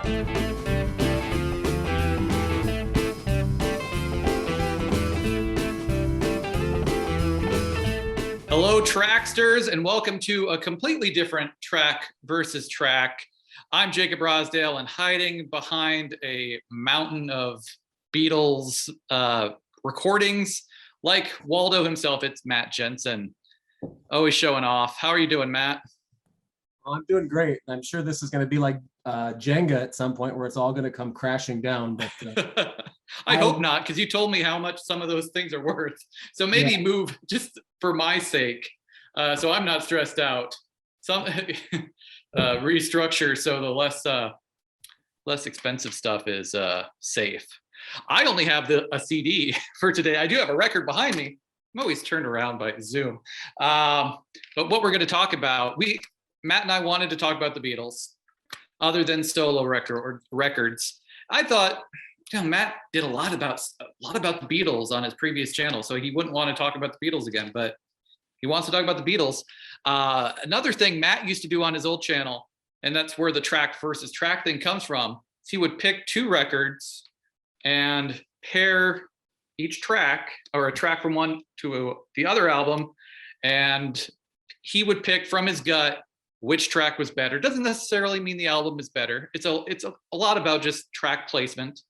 Hello, Tracksters, and welcome to a completely different track versus track. I'm Jacob Rosdale, and hiding behind a mountain of Beatles recordings, like Waldo himself, it's Matt Jensen. Always showing off. How are you doing, Matt? Well, I'm doing great. I'm sure this is going to be like Jenga at some point where it's all going to come crashing down. But I hope not, because you told me how much some of those things are worth. So maybe move just for my sake, so I'm not stressed out. Some restructure so the less expensive stuff is safe. I only have a CD for today. I do have a record behind me. I'm always turned around by Zoom. But what we're going to talk about, Matt and I wanted to talk about the Beatles, other than solo records. I thought, Matt did a lot about the Beatles on his previous channel, so he wouldn't want to talk about the Beatles again, but he wants to talk about the Beatles. Another thing Matt used to do on his old channel, and that's where the track versus track thing comes from, is he would pick two records and pair each track, or a track from one to the other album, and he would pick from his gut which track was better. Doesn't necessarily mean the album is better. It's a lot about just track placement.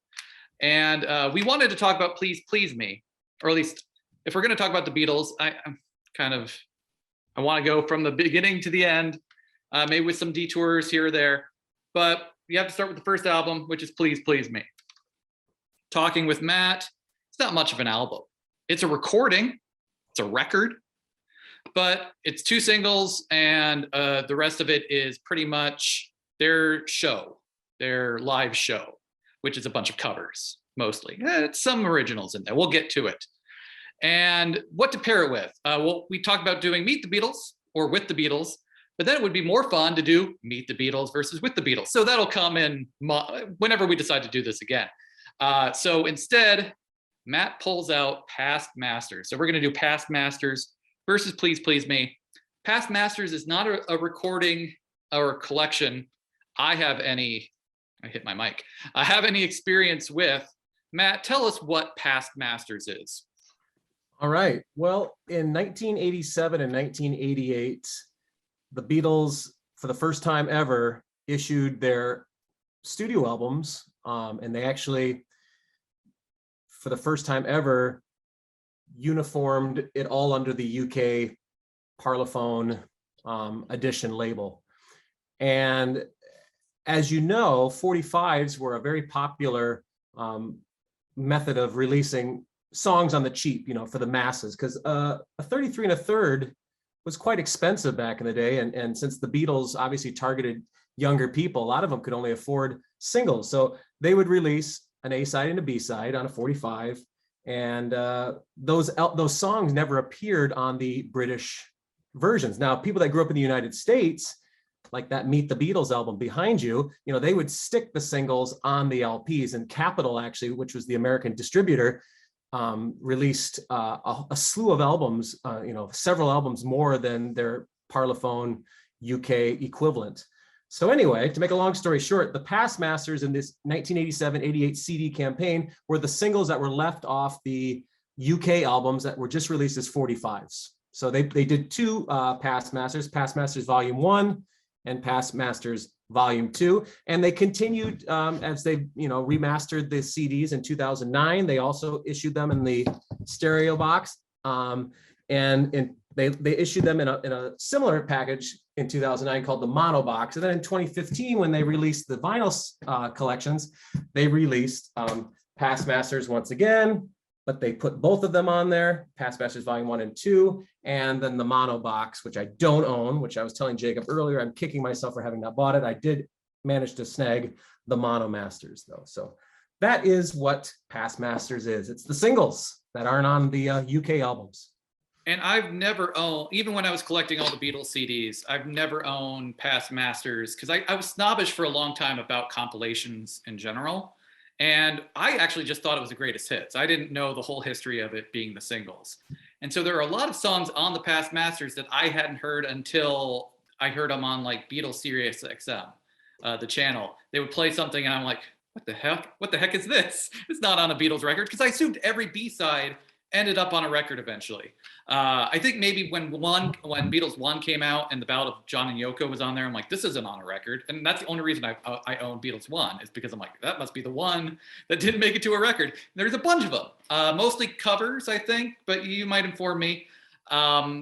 And we wanted to talk about Please Please Me, or at least if we're going to talk about the Beatles, I want to go from the beginning to the end, maybe with some detours here or there. But you have to start with the first album, which is Please Please Me. Talking with Matt, it's not much of an album. It's a recording, it's a record, but it's two singles, and the rest of it is pretty much their live show, which is a bunch of covers, mostly. It's some originals in there. We'll get to it. And what to pair it with? Well, we talked about doing Meet the Beatles or With the Beatles, but then it would be more fun to do Meet the Beatles versus With the Beatles. So that'll come in whenever we decide to do this again. So instead, Matt pulls out Past Masters. So we're going to do Past Masters versus Please Please Me. Past Masters is not a recording or a collection I have any experience with. Matt, tell us what Past Masters is. All right. Well, in 1987 and 1988, the Beatles, for the first time ever, issued their studio albums, and they actually, for the first time ever, uniformed it all under the UK Parlophone edition label. And as you know, 45s were a very popular method of releasing songs on the cheap, for the masses, because a 33 1/3 was quite expensive back in the day. And since the Beatles obviously targeted younger people, a lot of them could only afford singles. So they would release an A-side and a B-side on a 45. And those songs never appeared on the British versions. Now, people that grew up in the United States, like that Meet the Beatles album behind you, they would stick the singles on the LPs. And Capitol, actually, which was the American distributor, released a slew of albums, several albums more than their Parlophone UK equivalent. So anyway, to make a long story short, the Past Masters in this 1987-88 CD campaign were the singles that were left off the UK albums that were just released as 45s. So they did two Past Masters Volume 1 and Past Masters Volume 2, and they continued as they remastered the CDs in 2009. They also issued them in the stereo box, and they issued them in a similar package in 2009 called the Mono Box. And then in 2015, when they released the vinyl collections, they released Past Masters once again, but they put both of them on there, Past Masters Volume 1 and 2, and then the Mono Box, which I don't own, which I was telling Jacob earlier, I'm kicking myself for having not bought it. I did manage to snag the Mono Masters, though. So that is what Past Masters is. It's the singles that aren't on the UK albums. And I've never owned, even when I was collecting all the Beatles CDs, I've never owned Past Masters, because I was snobbish for a long time about compilations in general. And I actually just thought it was the greatest hits. I didn't know the whole history of it being the singles. And so there are a lot of songs on the Past Masters that I hadn't heard until I heard them on like Beatles Sirius XM. the channel, they would play something and I'm like, what the heck? What the heck is this? It's not on a Beatles record, because I assumed every B-side ended up on a record eventually. I think maybe when Beatles 1 came out and the Ballad of John and Yoko was on there, I'm like, this isn't on a record. And that's the only reason I own Beatles 1, is because I'm like, that must be the one that didn't make it to a record. And there's a bunch of them, mostly covers, I think, but you might inform me. A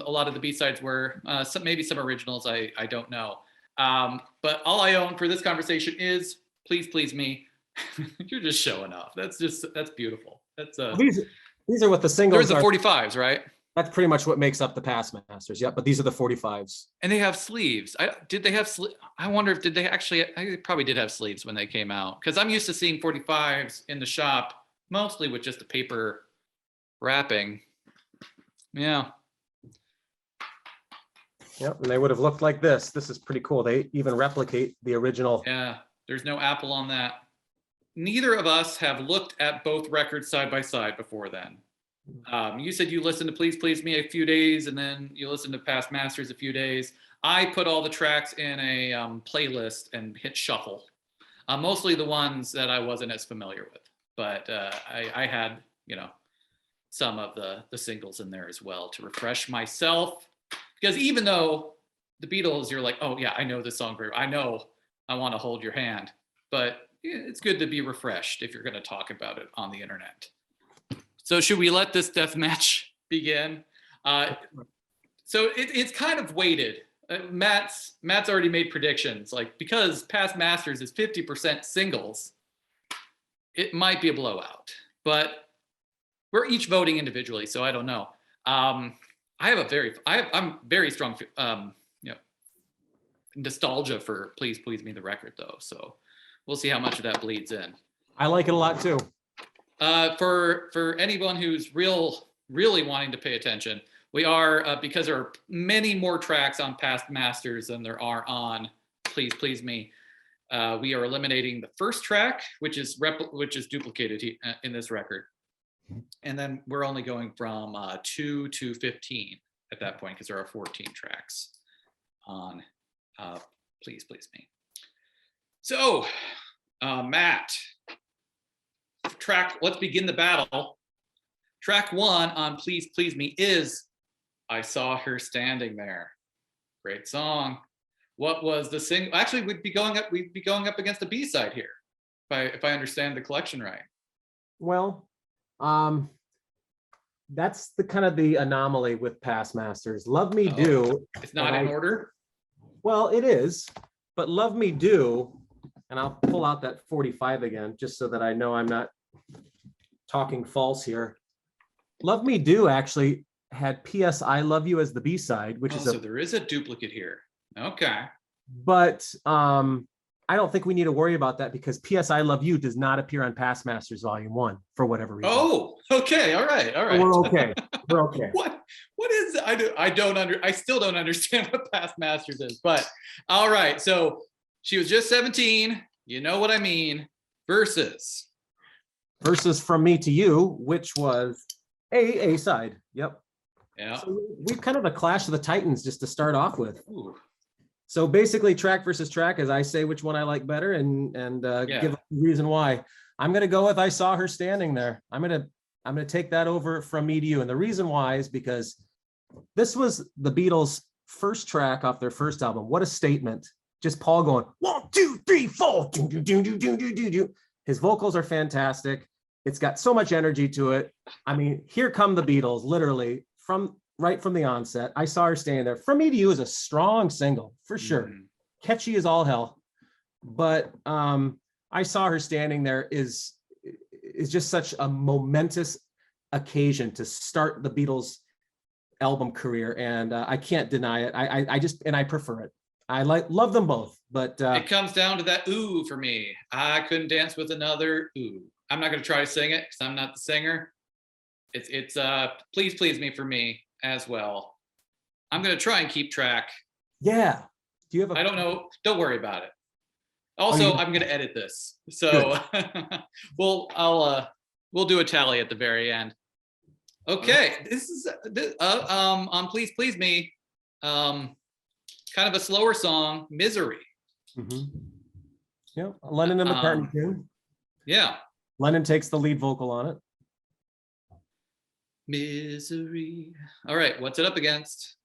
lot of the B-sides were maybe some originals, I don't know. But all I own for this conversation is Please Please Me. You're just showing off. That's beautiful. That's These are what the singles there's the 45s, right? That's pretty much what makes up the Past Masters. Yep, but these are the 45s. And they have sleeves. Did they have I wonder if they probably did have sleeves when they came out, because I'm used to seeing 45s in the shop mostly with just the paper wrapping. Yeah. Yep, and they would have looked like this. This is pretty cool. They even replicate the original. Yeah, there's no Apple on that. Neither of us have looked at both records side by side before then. You said you listened to Please Please Me a few days, and then you listened to Past Masters a few days. I put all the tracks in a playlist and hit shuffle. Mostly the ones that I wasn't as familiar with, but I had, some of the singles in there as well to refresh myself. Because even though the Beatles, you're like, oh yeah, I know this song very well. I know I Want to Hold Your Hand, but it's good to be refreshed if you're going to talk about it on the internet. So should we let this death match begin? So it's kind of weighted. Matt's already made predictions, like, because Past Masters is 50% singles, it might be a blowout, but we're each voting individually, so I don't know. I'm very strong, nostalgia for Please Please Me, the record, though. So we'll see how much of that bleeds in. I like it a lot too. For anyone who's really wanting to pay attention, we are, because there are many more tracks on Past Masters than there are on Please Please Me. We are eliminating the first track, which is duplicated in this record. And then we're only going from 2 to 15 at that point, because there are 14 tracks on Please Please Me. So, Matt, let's begin the battle. Track 1 on Please Please Me is I Saw Her Standing There. Great song. What was the single? Actually, we'd be going up against the B-side here, if I understand the collection right. Well, that's the kind of the anomaly with Past Masters. Love Me Do. It's not in order? Well, it is, but Love Me Do, and I'll pull out that 45 again, just so that I know I'm not talking false here. Love Me Do actually had P.S. I Love You as the B-side, which is so there is a duplicate here. Okay. But I don't think we need to worry about that, because P.S. I Love You does not appear on Past Masters Volume 1 for whatever reason. Oh, okay. All right. We're okay. We're okay. What is I still don't understand what Past Masters is, but all right. So she was just 17. You know what I mean? Versus From Me to You, which was A side. Yep. Yeah. So we've kind of a clash of the Titans just to start off with. Ooh. So basically, track versus track, as I say which one I like better, and give a reason why. I'm going to go with I Saw Her Standing There. I'm going to take that over From Me to You, and the reason why is because this was the Beatles' first track off their first album. What a statement! Just Paul going 1, 2, 3, 4. His vocals are fantastic. It's got so much energy to it. I mean, here come the Beatles, literally right from the onset. I Saw Her Standing There. From Me to You is a strong single for sure. Mm-hmm. Catchy as all hell, but I Saw Her Standing There is just such a momentous occasion to start the Beatles album career, and I can't deny it. I prefer it. I love them both, but it comes down to that ooh for me. I couldn't dance with another ooh. I'm not going to try to sing it because I'm not the singer. It's Please Please Me for me as well. I'm going to try and keep track. Yeah. Do you have I don't know. Don't worry about it. Also, I'm going to edit this. So we'll do a tally at the very end. Okay. This is on Please Please Me. Kind of a slower song, Misery. Mm-hmm. Yeah, Lennon and McCartney Um, too. yeah. Lennon takes the lead vocal on it. Misery. All right, what's it up against?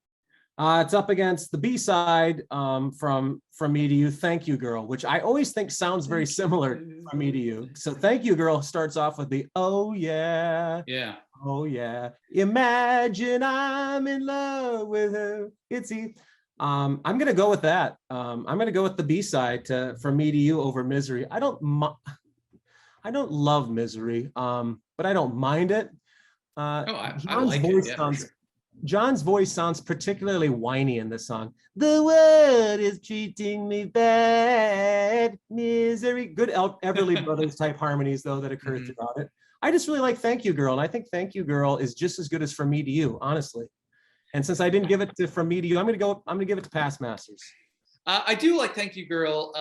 It's up against the B-side from Me to You, Thank You Girl, which I always think sounds very similar from Me to You. So Thank You Girl starts off with the oh yeah, Yeah. oh yeah. Imagine I'm in love with her. It's easy. I'm gonna go with that. I'm gonna go with the B-side to From Me to You over Misery. I don't love Misery, but I don't mind it. Oh, I like it. Yeah, for sure. John's voice sounds particularly whiny in this song. The world is treating me bad, misery. Good Everly Brothers type harmonies though that occur Mhm. throughout it. I just really like Thank You Girl, and I think Thank You Girl is just as good as From Me to You, honestly. And since I didn't give it to From Me to You, I'm gonna give it to Past Masters. I do like Thank You Girl.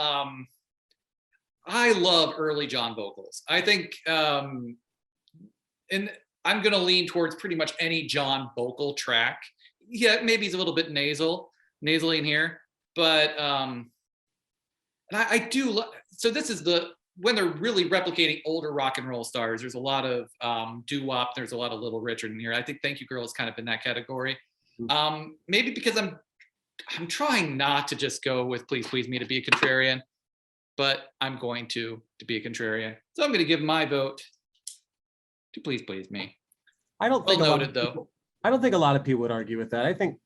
I love early John vocals. I think, and I'm going to lean towards pretty much any John vocal track. Yeah, maybe he's a little bit nasally in here, but and I do. So this is when they're really replicating older rock and roll stars. There's a lot of doo wop. There's a lot of Little Richard in here. I think Thank You Girl is kind of in that category. Maybe because I'm trying not to just go with Please Please Me to be a contrarian, but I'm going to be a contrarian. So I'm going to give my vote to Please Please Me. I don't think Well a lot noted, of though. people, I don't think a lot of people would argue with that. I think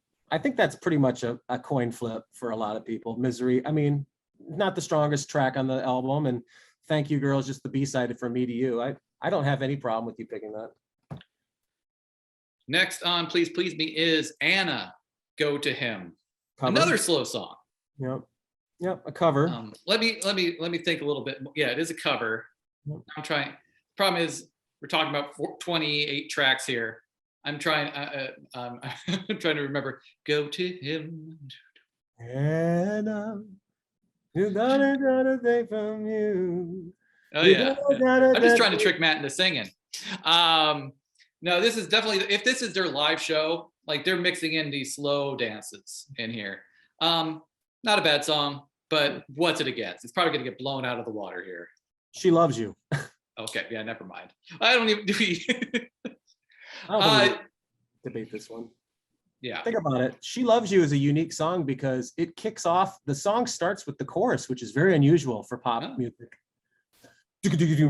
that's pretty much a coin flip for a lot of people. Misery, I mean, not the strongest track on the album, and Thank You Girl is just the B-side From Me to You. I don't have any problem with you picking that. Next on Please Please Me is Anna, Go to Him. Cover. Another slow song. Yep, a cover. Let me think a little bit. Yeah, it is a cover. Yep. I'm trying. Problem is, we're talking about 28 tracks here. I'm trying. I'm trying to remember. Go to Him. Anna, you're gonna take from you. Oh yeah. I'm just trying to trick Matt into singing. No, this is definitely, if this is their live show, like they're mixing in these slow dances in here. Not a bad song, but what's it against? It's probably going to get blown out of the water here. She Loves You. Okay, yeah, never mind. I don't even debate this one. Yeah. Think about it. She Loves You is a unique song because it kicks off, the song starts with the chorus, which is very unusual for pop music.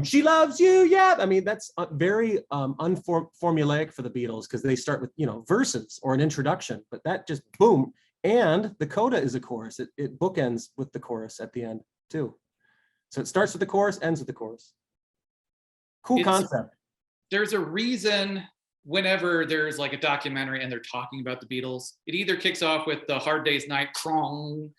She loves you, yeah. I mean, that's very unformulaic for the Beatles because they start with, verses or an introduction, but that just boom. And the coda is a chorus. It bookends with the chorus at the end too. So it starts with the chorus, ends with the chorus. Cool concept. There's a reason whenever there's like a documentary and they're talking about the Beatles, it either kicks off with the Hard Day's Night Krong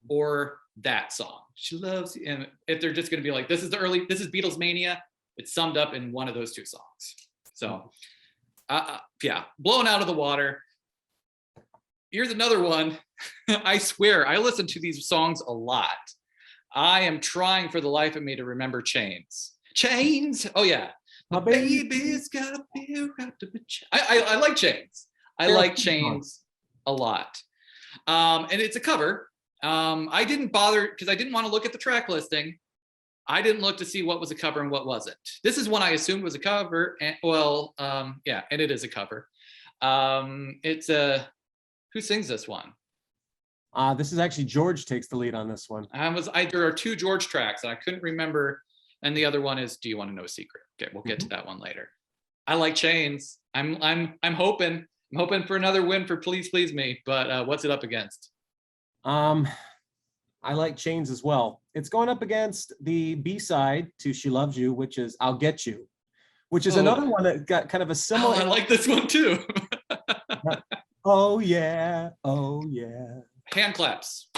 or that song. She loves you. And if they're just going to be like, this is Beatles Mania, it's summed up in one of those two songs. So yeah, blown out of the water. Here's another one. I swear, I listen to these songs a lot. I am trying for the life of me to remember Chains. Chains. Oh yeah. My baby's got a beer wrapped up in chains. I like Chains. I like Chains a lot. And it's a cover. I didn't bother because I didn't want to look at the track listing. I didn't look to see what was a cover and what wasn't. This is one I assumed was a cover. And yeah, and it is a cover. It's a, who sings this one? This is actually George takes the lead on this one. There are two George tracks and I couldn't remember. And the other one is Do You Want to Know a Secret? Okay, we'll get to that one later. I like Chains. I'm hoping for another win for Please Please Me, but what's it up against? I like Chains as well. It's going up against the B-side to She Loves You, which is I'll Get You, which is another one that got kind of a similar. I like this one too. Oh yeah, oh yeah. Hand claps.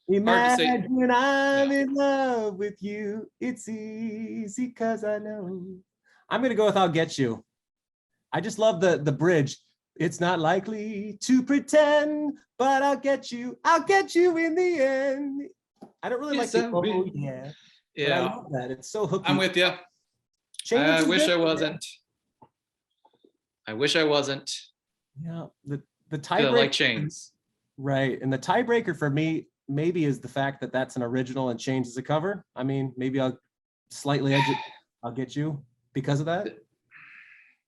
Imagine I'm in love with you. It's easy because I know. I'm gonna go with I'll Get You. I just love the bridge. It's not likely to pretend, but I'll get you in the end. I don't really like the oh yeah. Yeah. I love that. It's so hooky. I'm with you. I wish I wasn't. I wish I wasn't. Yeah. The tiebreaker. Like Chains. Right. And the tiebreaker for me maybe is the fact that that's an original and Chains is a cover. I mean, maybe I'll slightly edge it. I'll get you because of that.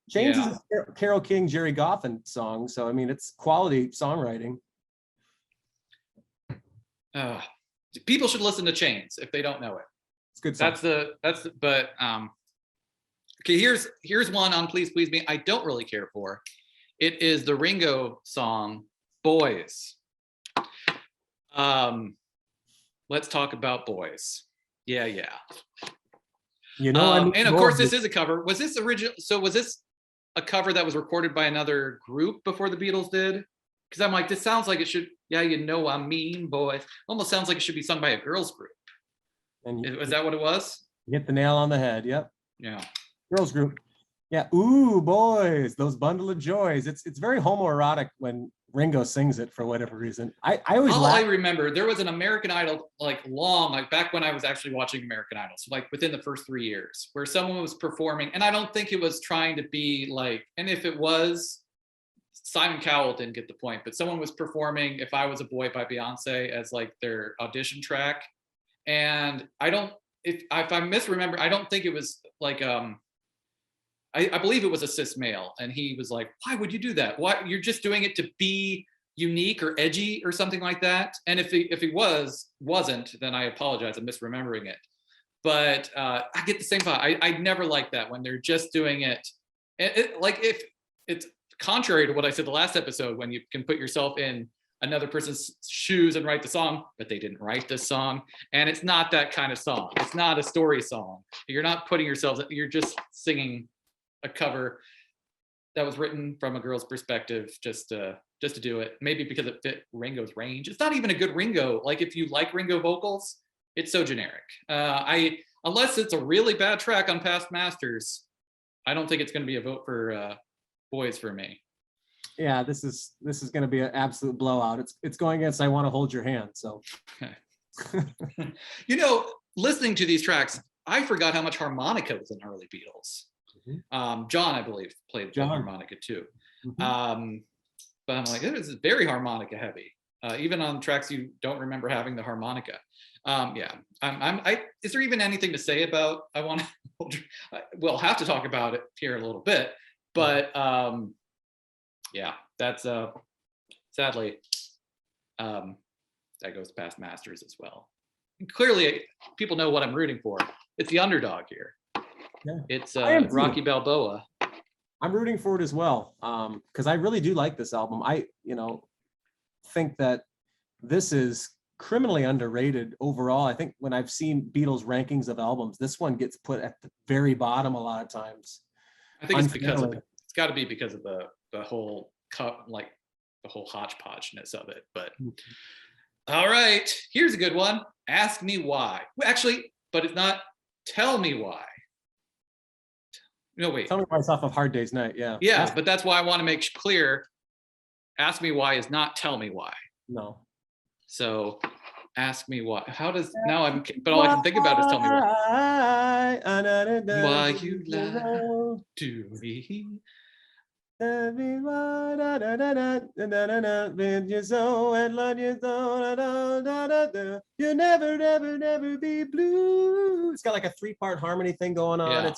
Chains is a Carole King, Jerry Goffin song, so I mean, it's quality songwriting. People should listen to Chains if they don't know it. It's good song. But okay, here's one on Please Please Me I don't really care for. It is the Ringo song Boys. Let's talk about boys. Yeah. You know, and of course this is a cover. Was this original? So was this a cover that was recorded by another group before the Beatles did? Because I'm like, this sounds like it should. Yeah, you know I mean, boys. Almost sounds like it should be sung by a girls group. And was that what it was? You hit the nail on the head. Yep. Yeah. Girls group. Yeah. Ooh, boys, those bundle of joys. It's very homoerotic when Ringo sings it for whatever reason. I always I remember there was an American Idol like back when I was actually watching American Idol, so like within the first 3 years, where someone was performing, and I don't think it was trying to be like, and if it was, Simon Cowell didn't get the point, but someone was performing "If I Was a Boy" by Beyonce as like their audition track, and if I'm misremembering, I don't think it was like I believe it was a cis male, and he was like, "Why would you do that? Why you're just doing it to be unique or edgy or something like that." And if he wasn't, then I apologize. I'm misremembering it. But I get the same thought. I never like that when they're just doing it. Like if it's contrary to what I said the last episode, when you can put yourself in another person's shoes and write the song, but they didn't write this song, and it's not that kind of song. It's not a story song. You're not putting yourselves. You're just singing a cover that was written from a girl's perspective just to do it, maybe because it fit Ringo's range. It's not even a good Ringo. Like if you like Ringo vocals, it's so generic. Unless it's a really bad track on Past Masters, I don't think it's going to be a vote for Boys for me. Yeah, this is going to be an absolute blowout. It's going against "I Want to Hold Your Hand." So, you know, listening to these tracks, I forgot how much harmonica was in early Beatles. Mm-hmm. John, I believe, played the harmonica too. Mm-hmm. But I'm like, it is very harmonica heavy, even on tracks you don't remember having the harmonica. Is there even anything to say about "I Want to"? We'll have to talk about it here in a little bit, but that's sadly that goes past Masters as well. And clearly, people know what I'm rooting for. It's the underdog here. Yeah. It's Rocky Balboa. I'm rooting for it as well, because I really do like this album. I think that this is criminally underrated overall. I think when I've seen Beatles rankings of albums, this one gets put at the very bottom a lot of times. I think it's got to be because of the whole like the whole hodgepodgeness of it. But all right, here's a good one. Ask Me Why. Actually, but it's not Tell Me Why. No, wait. Tell Me Why is off of Hard Day's Night. Yeah. Yeah, but that's why I want to make clear. Ask Me Why is not Tell Me Why. No. So, Ask Me Why. How does now I'm? But all I can think about is Tell Me Why. Why you lie to me. Tell me why, with your soul and love your soul, you never, never, never be blue. It's got like a 3-part harmony thing going on. Yeah.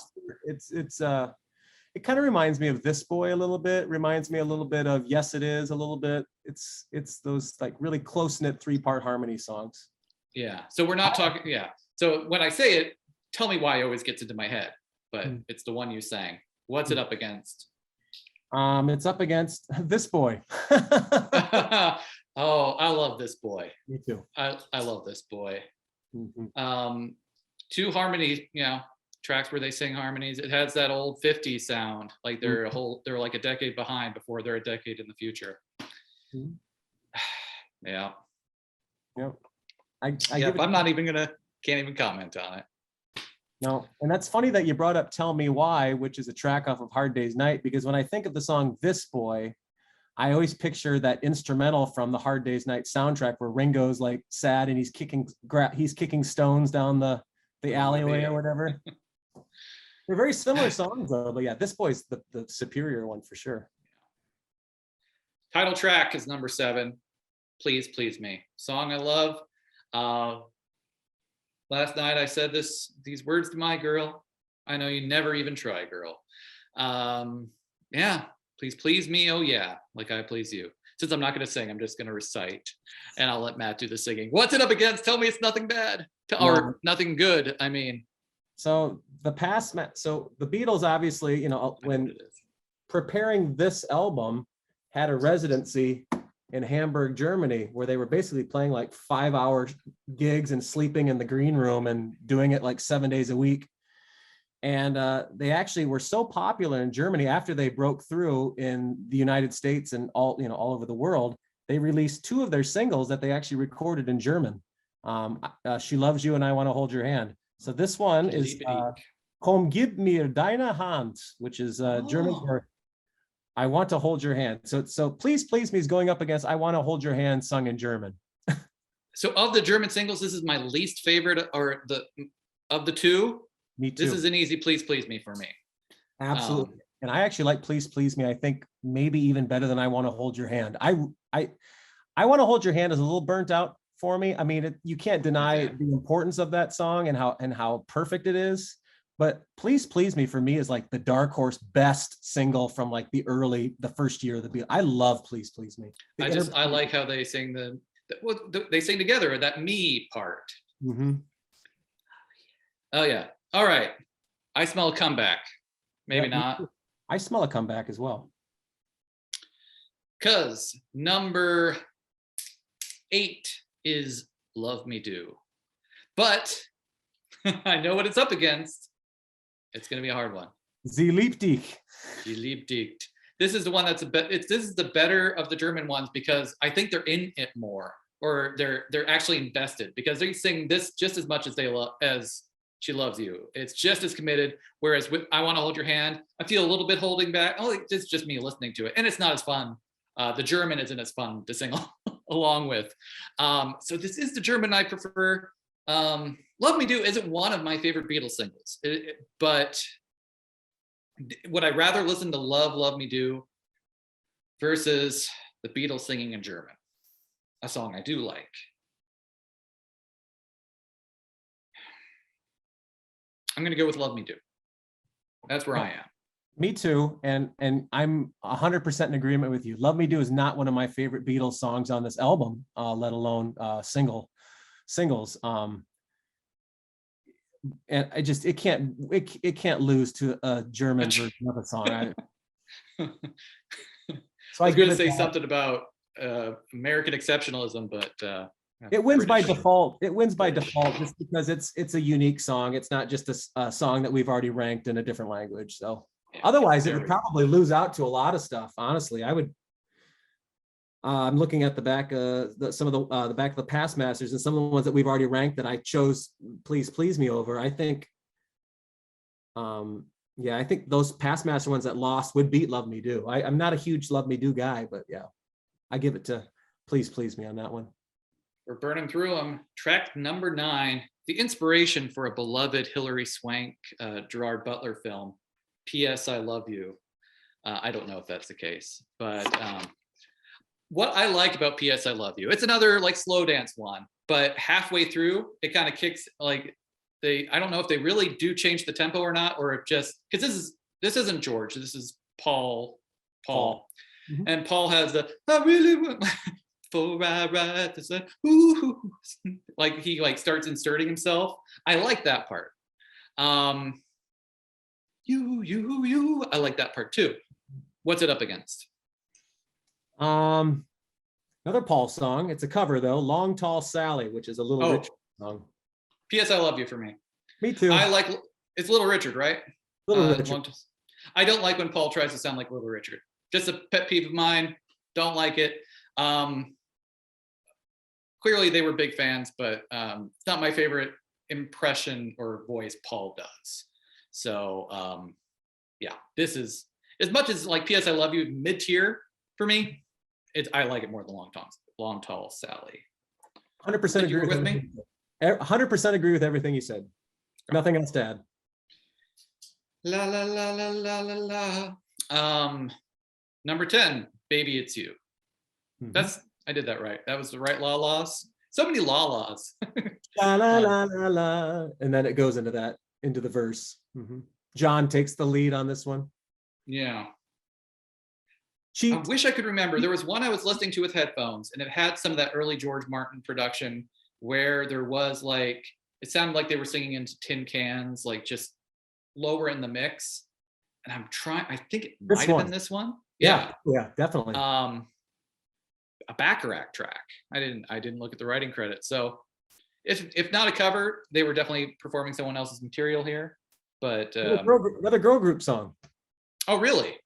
It kind of reminds me of This Boy a little bit. Reminds me a little bit of Yes It Is a little bit. It's those like really close-knit 3-part harmony songs. Yeah. So we're not talking. Yeah. So when I say it, Tell Me Why always gets into my head, but it's the one you sang. What's it up against? It's up against This Boy. Oh, I love This Boy. Me too. I love This Boy. Mm-hmm. 2 harmony, tracks where they sing harmonies. It has that old 50s sound, like they're like a decade behind before they're a decade in the future. Mm-hmm. Yeah. Yep. I'm not even can't even comment on it. No, and that's funny that you brought up Tell Me Why, which is a track off of Hard Day's Night, because when I think of the song This Boy, I always picture that instrumental from the Hard Day's Night soundtrack where Ringo's like sad and he's kicking stones down the alleyway or whatever. They're very similar songs though, but yeah, This Boy's the superior one for sure. Title track is number 7, Please Please Me. Song I love. Uh, last night I said these words to my girl. I know you never even try, girl. Yeah, please me. Oh yeah, like I please you. Since I'm not going to sing, I'm just going to recite, and I'll let Matt do the singing. What's it up against? Tell me it's nothing bad or nothing good. I mean, so the Beatles, obviously, when preparing this album, had a residency in Hamburg, Germany, where they were basically playing like 5-hour gigs and sleeping in the green room and doing it like 7 days a week. And they actually were so popular in Germany after they broke through in the United States and all over the world. They released 2 of their singles that they actually recorded in German. She Loves You and I Want to Hold Your Hand. So this one is Komm, gib mir deine Hand, which is German for I want to hold your hand. So Please Me is going up against I Want to Hold Your Hand, sung in German. So of the German singles, this is my least favorite, or of the 2. Me too. This is an easy Please Me for me. Absolutely. And I actually like Please Me, I think maybe even better than I Want to Hold Your Hand. I Want to Hold Your Hand is a little burnt out for me. I mean, you can't deny the importance of that song and how perfect it is. But Please Me for me is like the dark horse best single from like the first year of the Beatles. I love Please Me. I like how they sing they sing together, that me part. Mm-hmm. Oh yeah. All right. I smell a comeback. Maybe not. I smell a comeback as well. Because number 8 is Love Me Do. But I know what it's up against. It's going to be a hard one. Sie liebt dich. Sie liebt dich. This is the one that's this is the better of the German ones, because I think they're in it more, or they're actually invested, because they sing this just as much as as She Loves You. It's just as committed. Whereas with I Want to Hold Your Hand, I feel a little bit holding back. Oh, it's just me listening to it, and it's not as fun. The German isn't as fun to sing along with. So this is the German I prefer. Love Me Do isn't one of my favorite Beatles singles, but would I rather listen to Love Me Do versus the Beatles singing in German? A song I do like. I'm going to go with Love Me Do. That's where I am. Me too. And I'm 100% in agreement with you. Love Me Do is not one of my favorite Beatles songs on this album, let alone singles. And it can't lose to a German version of a song. So I was going to say something about American exceptionalism, but it wins by default. It wins by default just because it's a unique song. It's not just a song that we've already ranked in a different language. So otherwise, it would probably lose out to a lot of stuff. Honestly, I would. I'm looking at the back, some of the back of the past masters, and some of the ones that we've already ranked that I chose Please Me over. I think, I think those past master ones that lost would beat Love Me Do. I'm not a huge Love Me Do guy, but yeah, I give it to Please Me on that one. We're burning through them. Track number 9, the inspiration for a beloved Hilary Swank, Gerard Butler film, P.S. I Love You. I don't know if that's the case, but what I like about P.S. I Love You, it's another like slow dance one, but halfway through it kind of kicks, like I don't know if they really do change the tempo or not, or if just because this isn't George, this is Paul. Mm-hmm. And Paul has the I really want for I write this ooh, like he like starts inserting himself. I like that part. You I like that part too. What's it up against? Another Paul song. It's a cover though. Long Tall Sally, which is a Little Richard song. P.S. I Love You for me. Me too. I like it's Little Richard, right? Little Richard. I don't like when Paul tries to sound like Little Richard. Just a pet peeve of mine. Don't like it. Clearly they were big fans, but it's not my favorite impression or voice Paul does. So this is, as much as like P.S. I Love You mid-tier for me, I like it more than Long Tall Sally. 100% agree with me. 100% agree with everything you said. Nothing else to add. La la la la la la la. Number 10, Baby It's You. I did that right. That was the right la la's. So many la-las. La la la la la, and then it goes into the verse. John takes the lead on this one. Yeah. Cheat. I wish I could remember. There was one I was listening to with headphones, and it had some of that early George Martin production where there was like, it sounded like they were singing into tin cans, like just lower in the mix. And I think it might have been this one. Yeah, definitely. A Bacharach track. I didn't look at the writing credits. So if not a cover, they were definitely performing someone else's material here. But another girl group song. Oh, really?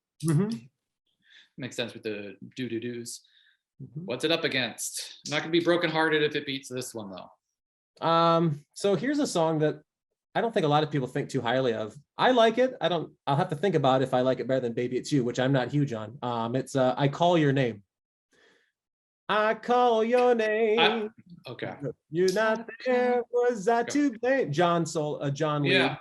Makes sense with the do-do-dos. What's it up against? I'm not gonna be brokenhearted if it beats this one though. So here's a song that I don't think a lot of people think too highly of. I like it. I'll have to think about if I like it better than Baby It's You, which I'm not huge on. It's I Call Your Name. I call your name. Okay. You're not there. Was I to blame? John Lee. Yeah.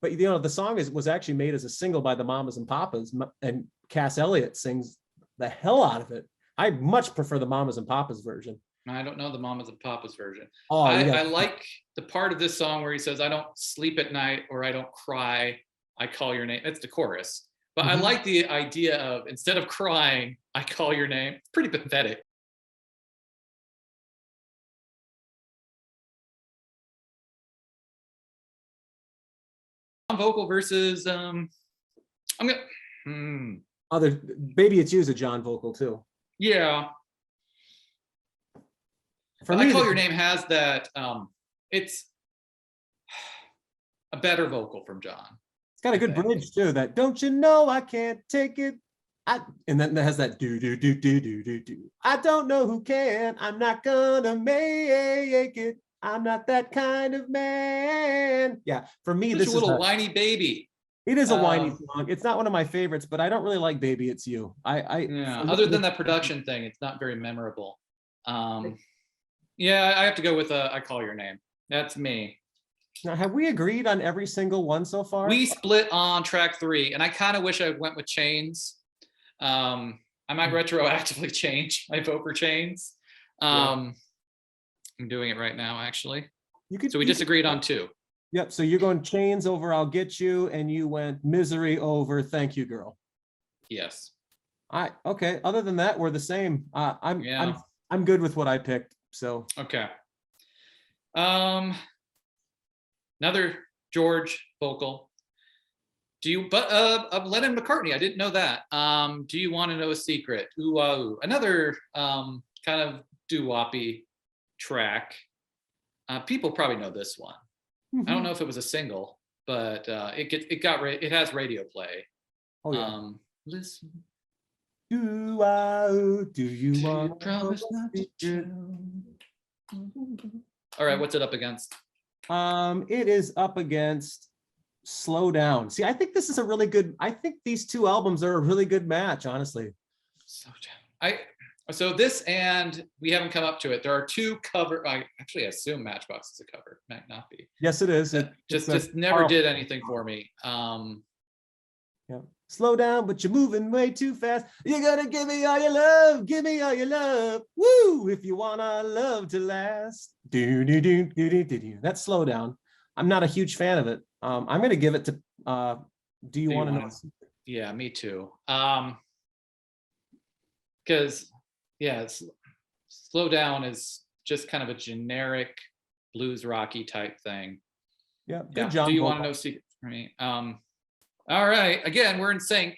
But the song was actually made as a single by the Mamas and Papas, and Cass Elliot sings the hell out of it. I much prefer the Mamas and Papas version. I don't know the Mamas and Papas version. Oh, I like the part of this song where he says, "I don't sleep at night or I don't cry. I call your name." That's the chorus. But I like the idea of instead of crying, I call your name. It's pretty pathetic. Vocal versus other Baby It's You is a John vocal too. Yeah. For me, I Call Your Name has that it's a better vocal from John. It's got a good bridge too. That don't you know I can't take it. And then it has that do do do do do do do. I don't know who can. I'm not gonna make it. I'm not that kind of man. Yeah, for me, this is a little whiny baby. It is a whiny song. It's not one of my favorites, but I don't really like Baby It's You. Other than that production thing, it's not very memorable. Yeah, I have to go with I Call Your Name. That's me. Now, have we agreed on every single one so far? We split on track 3, and I kind of wish I went with Chains. I might retroactively change my vote for Chains. I'm doing it right now, actually. So we disagreed on 2. Yep. So you're going Chains over I'll Get You, and you went Misery over Thank You, Girl. Yes. Okay. Other than that, we're the same. I'm good with what I picked. So okay. Another George vocal. Of Lennon McCartney, I didn't know that. Do You Want to Know a Secret? Ooh, ooh. Another kind of doo-woppy track. People probably know this one. I don't know if it was a single, but it has radio play. Oh yeah. Listen. Do you want to promise not to tell? All right, what's it up against? It is up against Slow Down. See, I think this is a really good. I think these 2 albums are a really good match, honestly. Slow Down. So this, and we haven't come up to it. There are 2 cover. I assume Matchbox is a cover. Might not be. Yes, it is. Just never did anything for me. Yeah. Slow down, but you're moving way too fast. You're gonna give me all your love. Give me all your love. Woo! If you want our love to last. Do do do do do do do. That's Slow Down. I'm not a huge fan of it. I'm gonna give it to. Do you want to know? Yeah, me too. Because. Yeah, Slow Down is just kind of a generic blues rocky type thing. Yeah, good job. Do You Want to Know Secret for me? All right, again, we're in sync.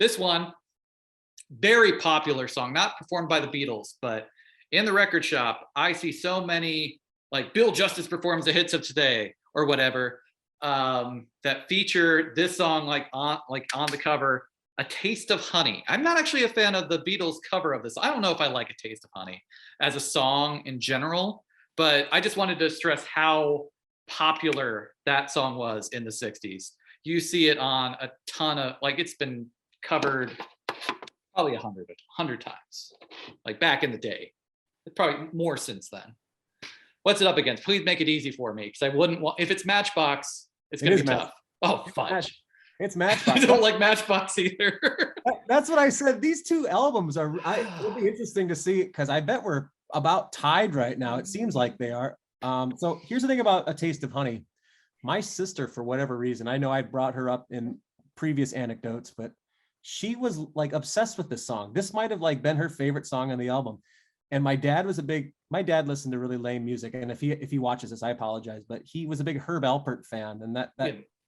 This one, very popular song, not performed by the Beatles, but in the record shop, I see so many, like Bill Justice performs the hits of today or whatever, that feature this song like on the cover. A Taste of Honey. I'm not actually a fan of the Beatles cover of this. I don't know if I like A Taste of Honey as a song in general, but I just wanted to stress how popular that song was in the 60s. You see it on a ton of, like, it's been covered probably 100 times, like back in the day. It's probably more since then. What's it up against? Please make it easy for me, because I wouldn't want, if it's Matchbox, it's going to be tough. Oh, fudge. It's Matchbox. I don't like Matchbox either. That's what I said. These two albums are, it'll be interesting to see because I bet we're about tied right now. It seems like they are. So here's the thing about A Taste of Honey. My sister, for whatever reason, I know I brought her up in previous anecdotes, but she was like obsessed with this song. This might have like been her favorite song on the album. And my dad listened to really lame music. And if he watches this, I apologize, but he was a big Herb Alpert fan. And that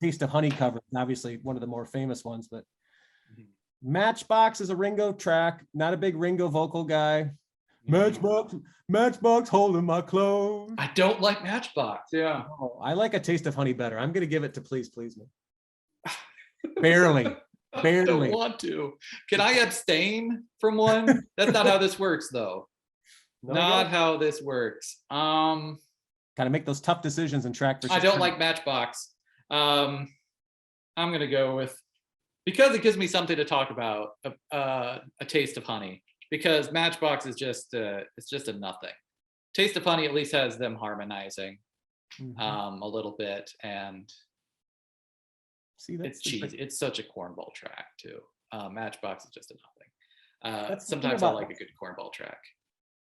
Taste of Honey cover is obviously one of the more famous ones, but Matchbox is a Ringo track. Not a big Ringo vocal guy. Matchbox holding my clothes. I don't like Matchbox. Yeah. Oh, I like A Taste of Honey better. I'm going to give it to Please Please Me. Barely. I don't want to. Can I abstain from one? That's not how this works, though. Not how this works. Kind of make those tough decisions and track. I don't like Matchbox. I'm going to go with, because it gives me something to talk about, A Taste of Honey. Because Matchbox is just it's just a nothing. Taste of Honey at least has them harmonizing a little bit, and it's cheesy. It's such a cornball track too. Matchbox is just a nothing. Sometimes I like a good cornball track.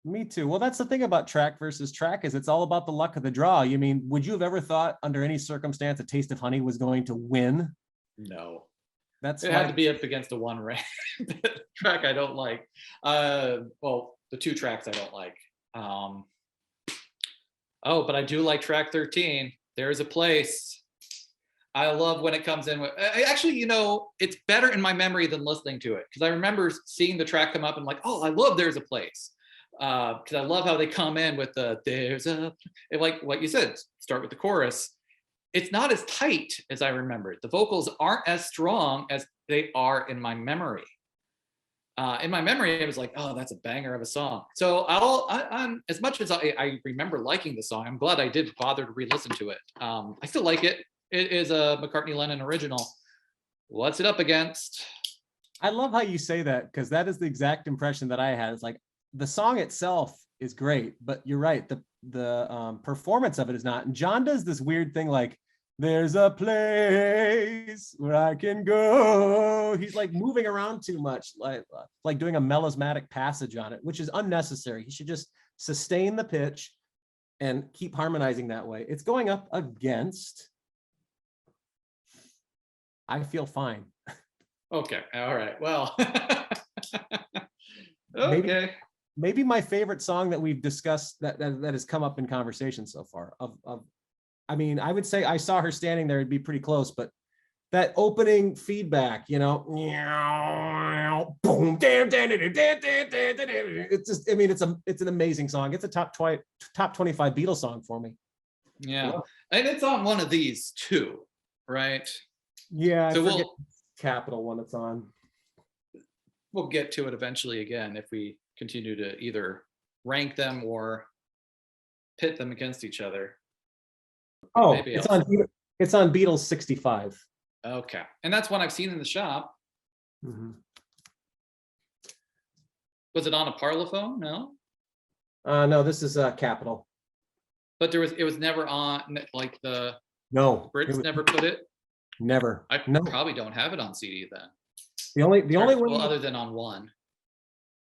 Me too. Well, that's the thing about track versus track is it's all about the luck of the draw. You mean, would you have ever thought under any circumstance A Taste of Honey was going to win? No. It had to be up against a one rank track I don't like. Well, the two tracks I don't like. But I do like track 13. There's a Place. I love when it comes in with, actually, it's better in my memory than listening to it, because I remember seeing the track come up and like, oh, I love There's a Place. Because I love how they come in with like what you said, start with the chorus. It's not as tight as I remember. The vocals aren't as strong as they are in my memory. In my memory, it was like, oh, that's a banger of a song. So I'm as much as I remember liking the song, I'm glad I did bother to re-listen to it. I still like it. It is a McCartney-Lennon original. What's it up against? I love how you say that, because that is the exact impression that I had. It's like the song itself is great, but you're right. The performance of it is not. And John does this weird thing like, there's a place where I can go. He's like moving around too much, like doing a melismatic passage on it, which is unnecessary. He should just sustain the pitch and keep harmonizing that way. It's going up against I Feel Fine. Okay. All right. Well, okay. Maybe my favorite song that we've discussed that has come up in conversation so far I mean, I would say I Saw Her Standing There, it'd be pretty close, but that opening feedback, boom, it's just, I mean, it's an amazing song. It's a top 25 Beatles song for me. Yeah. And it's on one of these too, right? Yeah. So we'll Capital one it's on. We'll get to it eventually again if we continue to either rank them or pit them against each other. Oh, it's on Beatles 65. Okay. And that's one I've seen in the shop. Mm-hmm. Was it on a Parlophone? No. No, this is Capital. But it was never on like the No. Brits never put it. Never. I probably don't have it on CD then. The only way, well, other than on one.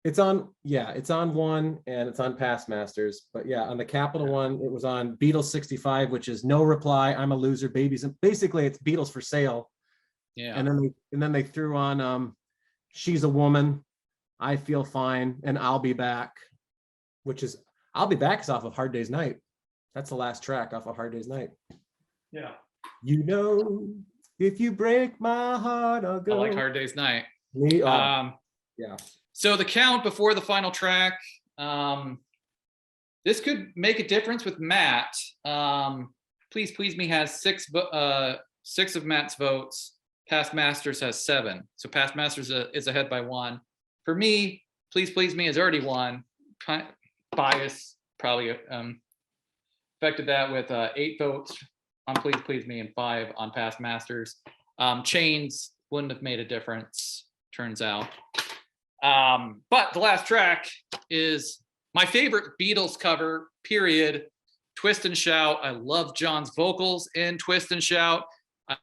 It's on one and it's on Past Masters, but yeah, on the Capital one, it was on Beatles 65, which is No Reply, I'm a Loser, Babies, and basically it's Beatles for Sale. Yeah. And then they threw on She's a Woman, I Feel Fine, and I'll Be Back, which is I'll Be Back is off of Hard Day's Night. That's the last track off of Hard Day's Night. Yeah. If you break my heart, I'll go. I like Hard Day's Night. Yeah. So the count before the final track, this could make a difference with Matt. Please Please Me has 6 of Matt's votes. Past Masters has 7. So Past Masters is ahead by 1. For me, Please Please Me has already won. Bias probably affected that with 8 votes on Please Please Me and 5 on Past Masters. Chains wouldn't have made a difference, turns out. But the last track is my favorite Beatles cover, period. Twist and Shout. I love John's vocals in Twist and Shout.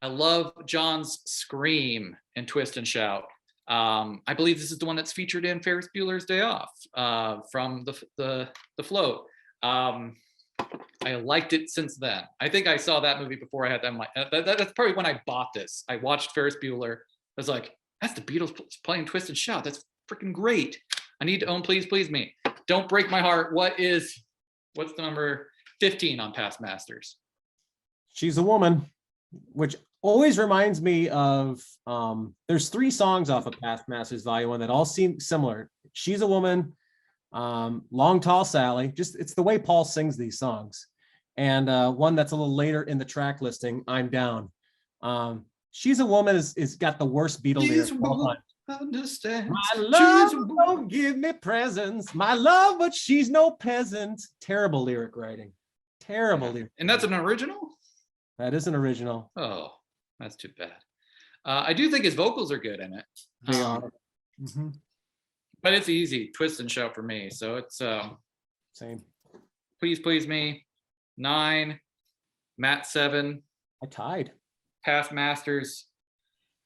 I love John's scream in Twist and Shout. I believe this is the one that's featured in Ferris Bueller's Day Off, from the float. I liked it since then. I think I saw that movie before I had that. That's probably when I bought this. I watched Ferris Bueller. I was like, that's the Beatles playing Twist and Shout. That's freaking great. I need to own Please Please Me. Don't Break My Heart. What's the number 15 on Past Masters? She's a Woman, which always reminds me of, there's 3 songs off of Past Masters Volume 1 that all seem similar. She's a Woman, Long Tall Sally, just it's the way Paul sings these songs. And one that's a little later in the track listing, I'm Down. She's a Woman is got the worst Beatles lyrics of all time. Understand. My love don't give me presents. My love, but she's no peasant. Terrible lyric writing. Terrible lyric. And that's an original? That is an original. Oh, that's too bad. I do think his vocals are good in it. They are. But it's easy. Twist and Shout for me. So it's Same. Please Please Me, 9, Matt 7, I tied. Past Masters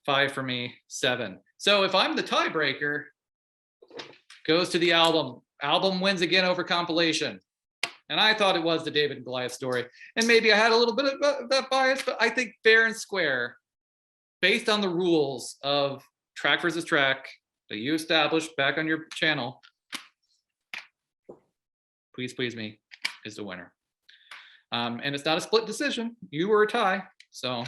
5 for me, 7. So if I'm the tiebreaker, goes to the album. Album wins again over compilation. And I thought it was the David and Goliath story. And maybe I had a little bit of that bias, but I think fair and square, based on the rules of track versus track that you established back on your channel, Please Please Me is the winner. And it's not a split decision. You were a tie. So,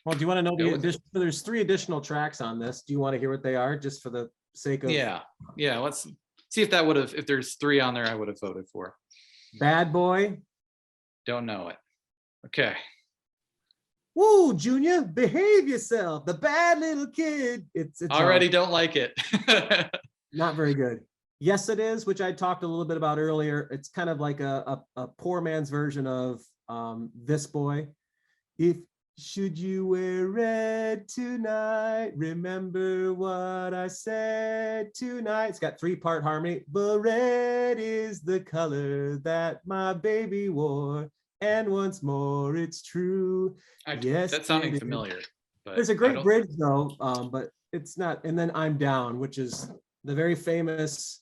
Well, do you want to know the addition? There's 3 additional tracks on this. Do you want to hear what they are, just for the sake of? yeah. Let's see if if there's 3 on there, I would have voted for. Bad Boy. Don't know it. Okay. Woo, Junior, behave yourself. The bad little kid. It's already don't like it. Not very good. Yes, It Is, which I talked a little bit about earlier. It's kind of like a poor man's version of This Boy. If should you wear red tonight, remember what I said tonight. It's got 3-part harmony. But red is the color that my baby wore. And once more, it's true. Yes, that's sounding familiar. But there's a great bridge though, but it's not. And then I'm Down, which is the very famous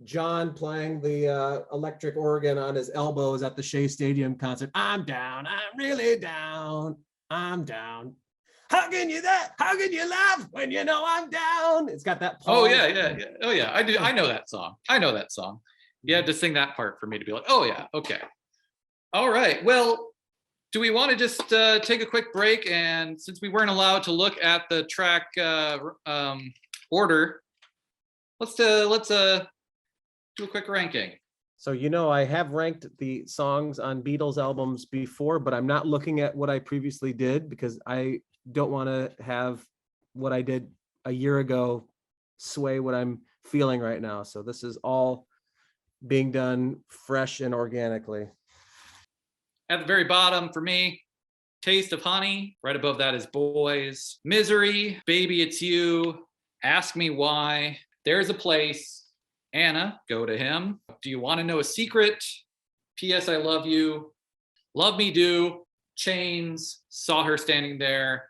John playing the electric organ on his elbows at the Shea Stadium concert. I'm down. I'm really down. I'm down. How can you laugh when you know I'm down? It's got that. Oh yeah. Oh yeah. I do. I know that song. You had to sing that part for me to be like, oh yeah, okay. All right. Well, do we want to just take a quick break? And since we weren't allowed to look at the track order, let's do a quick ranking. So, I have ranked the songs on Beatles albums before, but I'm not looking at what I previously did because I don't want to have what I did a year ago sway what I'm feeling right now. So this is all being done fresh and organically. At the very bottom for me, Taste of Honey. Right above that is Boys. Misery, Baby It's You, Ask Me Why, There's a Place, Anna, Go to Him, Do You Want to Know a Secret, P.S. I Love You, Love Me Do, Chains, Saw Her Standing There,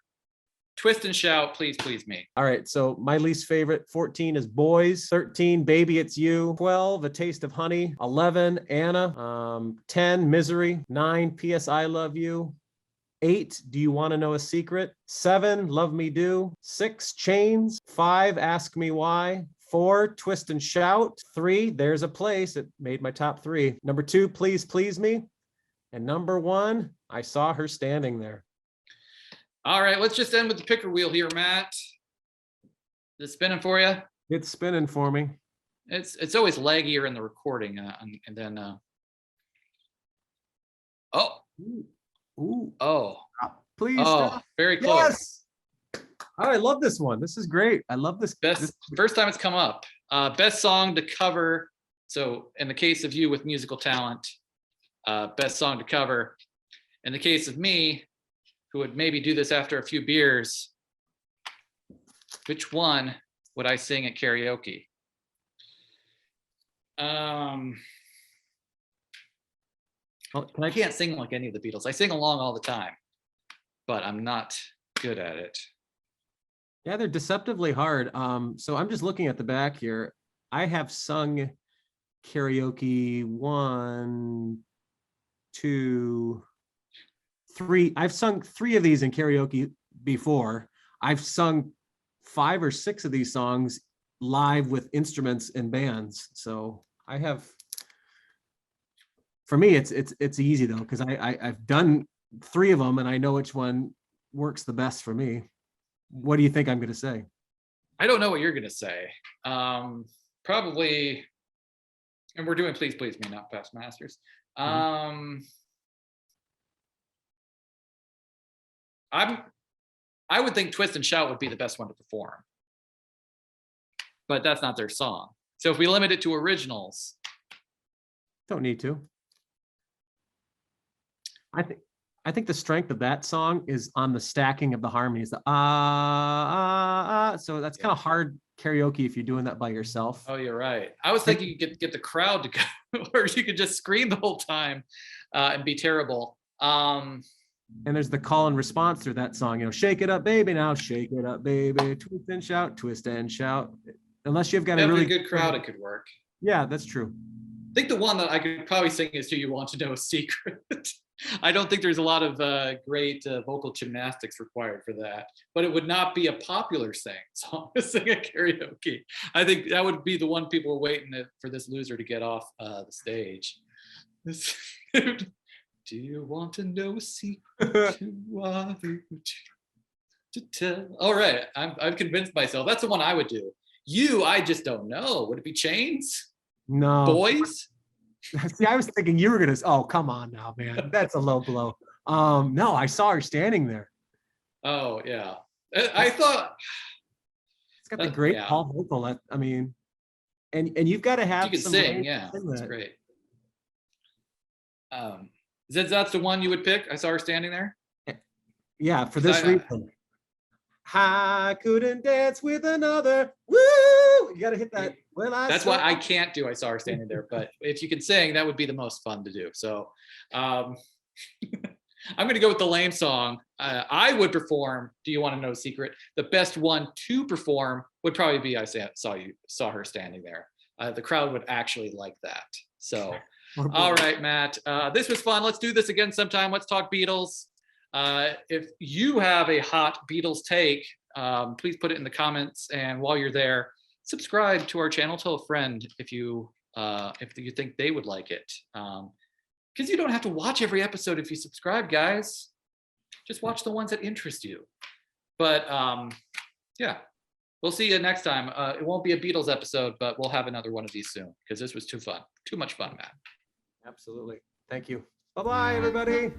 Twist and Shout, Please Please Me. All right, so my least favorite, 14 is Boys, 13, Baby It's You, 12, A Taste of Honey, 11, Anna, 10, Misery, 9, P.S. I Love You, 8, Do You Want to Know a Secret, 7, Love Me Do, 6, Chains, 5, Ask Me Why, 4, Twist and Shout, 3, There's a Place. It made my top 3. Number 2, Please Please Me, and number 1, I Saw Her Standing There. All right, let's just end with the picker wheel here, Matt. Is it spinning for you? It's spinning for me. It's always laggier in the recording, and then Please stop. Very close. Yes. Oh, I love this one. This is great. I love this. First time it's come up. Best song to cover. So in the case of you with musical talent, best song to cover. In the case of me, who would maybe do this after a few beers, which one would I sing at karaoke? I can't sing like any of the Beatles. I sing along all the time, but I'm not good at it. Yeah, they're deceptively hard. So I'm just looking at the back here. I have sung karaoke 1, 2, 3. I've sung 3 of these in karaoke before. I've sung 5 or 6 of these songs live with instruments and bands. So I have, for me, it's easy though, because I've done 3 of them and I know which one works the best for me. What do you think I'm going to say? I don't know what you're gonna say. Probably, and we're doing Please Please Me, not Past Masters. Um, I would think Twist and Shout would be the best one to perform, but that's not their song. So if we limit it to originals, Don't need to. I think the strength of that song is on the stacking of the harmonies. The so that's kind of hard karaoke if you're doing that by yourself. oh, you're right. I was thinking you could get the crowd to go, or you could just scream the whole time and be terrible. And there's the call and response through that song. You know, shake it up, baby, now shake it up, baby, twist and shout, twist and shout. Unless you've got a really good crowd, it could work. Yeah, that's true. I think the one that I could probably sing is "Do You Want to Know a Secret." I don't think there's a lot of great vocal gymnastics required for that, but it would not be a popular song to sing at karaoke. I think that would be the one people were waiting for this loser to get off the stage. Do you want to know a secret? To tell? All right, I've convinced myself. That's the one I would do. I just don't know. Would it be Chains? No. Boys? See, I was thinking you were gonna. Oh, come on now, man. That's a low blow. No, I saw her standing there. Oh yeah, I thought it's got the great Paul vocal. I mean, and you've got to have. You can sing, yeah, that's great. That's the one you would pick? I saw her standing there. Yeah, for this reason. I couldn't dance with another. Woo! You got to hit that. That's why I can't do I Saw Her Standing There. But if you could sing, that would be the most fun to do. So I'm going to go with the lame song. I would perform Do You Want to Know a Secret? The best one to perform would probably be I Saw Her Standing There. The crowd would actually like that. So, all right, Matt. This was fun. Let's do this again sometime. Let's talk Beatles. If you have a hot Beatles take, please put it in the comments. And while you're there, subscribe to our channel. Tell a friend if you think they would like it. Because you don't have to watch every episode if you subscribe, guys. Just watch the ones that interest you. But yeah, we'll see you next time. It won't be a Beatles episode, but we'll have another one of these soon because this was too much fun, Matt. Absolutely. Thank you. Bye-bye, everybody.